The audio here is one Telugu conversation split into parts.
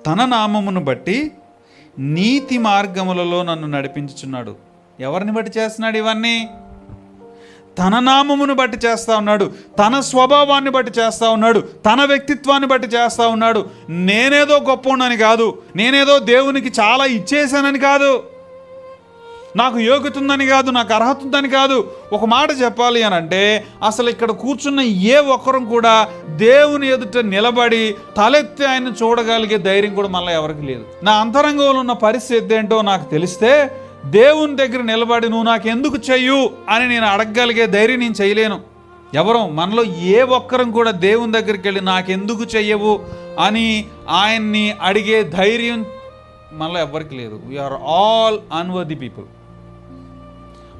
తన నామమును బట్టి నీతి మార్గములలో నన్ను నడిపించుచున్నాడు. ఎవరిని బట్టి చేస్తున్నాడు ఇవన్నీ? తన నామమును బట్టి చేస్తూ ఉన్నాడు, తన స్వభావాన్ని బట్టి చేస్తూ ఉన్నాడు, తన వ్యక్తిత్వాన్ని బట్టి చేస్తూ ఉన్నాడు. నేనేదో గొప్పవాడిని కాదు, నేనేదో దేవునికి చాలా ఇచ్చేసానని కాదు, నాకు యోగ్యత ఉందని కాదు, నాకు అర్హత ఉందని కాదు. ఒక మాట చెప్పాలి అని అంటే, అసలు ఇక్కడ కూర్చున్న ఏ ఒక్కరం కూడా దేవుని ఎదుట నిలబడి తలెత్తి ఆయన చూడగలిగే ధైర్యం కూడా మళ్ళీ ఎవరికి లేదు. నా అంతరంగంలో ఉన్న పరిస్థితి ఏంటో నాకు తెలిస్తే దేవుని దగ్గర నిలబడి నువ్వు నాకు ఎందుకు చెయ్యు అని నేను అడగగలిగే ధైర్యం నేను చేయలేను. ఎవరో మనలో ఏ ఒక్కరం కూడా దేవుని దగ్గరికి వెళ్ళి నాకెందుకు చెయ్యవు అని ఆయన్ని అడిగే ధైర్యం మనలో ఎవరికి లేదు. We are all unworthy people.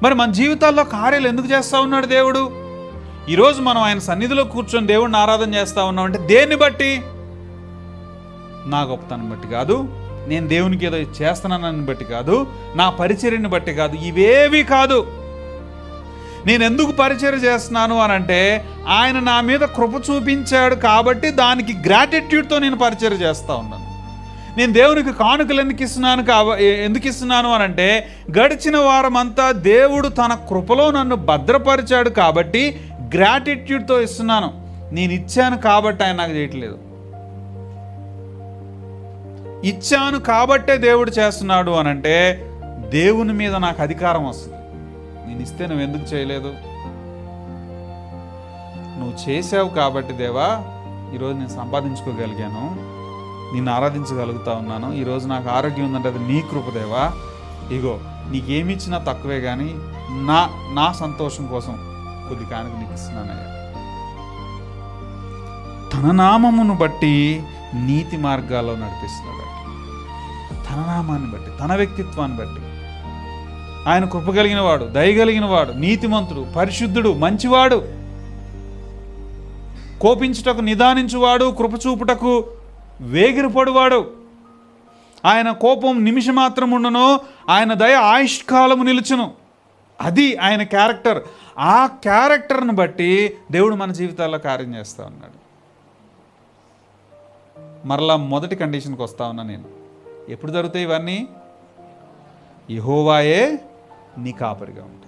మరి మన జీవితాల్లో కార్యాలు ఎందుకు చేస్తూ ఉన్నాడు దేవుడు? ఈరోజు మనం ఆయన సన్నిధిలో కూర్చొని దేవుడిని ఆరాధన చేస్తూ ఉన్నామంటే దేన్ని బట్టి? నా గొప్పతనం బట్టి కాదు, నేను దేవునికి ఏదో చేస్తున్నానని బట్టి కాదు, నా పరిచర్యని బట్టి కాదు, ఇవేవి కాదు. నేను ఎందుకు పరిచర్య చేస్తున్నాను అని అంటే ఆయన నా మీద కృప చూపించాడు కాబట్టి దానికి గ్రాటిట్యూడ్తో నేను పరిచర్య చేస్తూ ఉన్నాను. నేను దేవునికి కానుకలు ఎందుకు ఇస్తున్నాను అని అంటే గడిచిన వారమంతా దేవుడు తన కృపలో నన్ను భద్రపరిచాడు కాబట్టి గ్రాటిట్యూడ్తో ఇస్తున్నాను. నేను ఇచ్చాను కాబట్టి ఆయన నాకు చేయట్లేదు, ఇచ్చాను కాబట్టే దేవుడు చేస్తున్నాడు అని అంటే దేవుని మీద నాకు అధికారం వస్తుంది. నేను ఇస్తే నువ్వు ఎందుకు చేయలేదు? నువ్వు చేసావు కాబట్టి దేవా ఈరోజు నేను సంపాదించుకోగలిగాను, నిన్ను ఆరాధించగలుగుతా ఉన్నాను, ఈరోజు నాకు ఆరోగ్యం ఉందంటే అది నీ కృపదేవా. ఇగో నీకేమి ఇచ్చినా తక్కువే, కానీ నా సంతోషం కోసం కొద్ది కానుక నీకు ఇస్తున్నానయ్యా. తన నామమును బట్టి నీతి మార్గాల్లో నడిపిస్తున్నాడు. తన నామాన్ని బట్టి, తన వ్యక్తిత్వాన్ని బట్టి. ఆయన కృప కలిగిన వాడు, దయగలిగిన వాడు, నీతిమంతుడు, పరిశుద్ధుడు, మంచివాడు, కోపించుటకు నిదానించువాడు, కృప చూపుటకు వేగిరపడువాడు. ఆయన కోపం నిమిషమాత్రం ఉండును, ఆయన దయ ఆయుష్కాలము నిలుచును. అది ఆయన క్యారెక్టర్. ఆ క్యారెక్టర్ను బట్టి దేవుడు మన జీవితాల్లో కార్యం చేస్తూ ఉన్నాడు. మరలా మొదటి కండిషన్కి వస్తా ఉన్నా నేను. ఎప్పుడు జరుగుతాయి ఇవన్నీ? యెహోవాయే నీ కాపరిగా ఉంటాడు.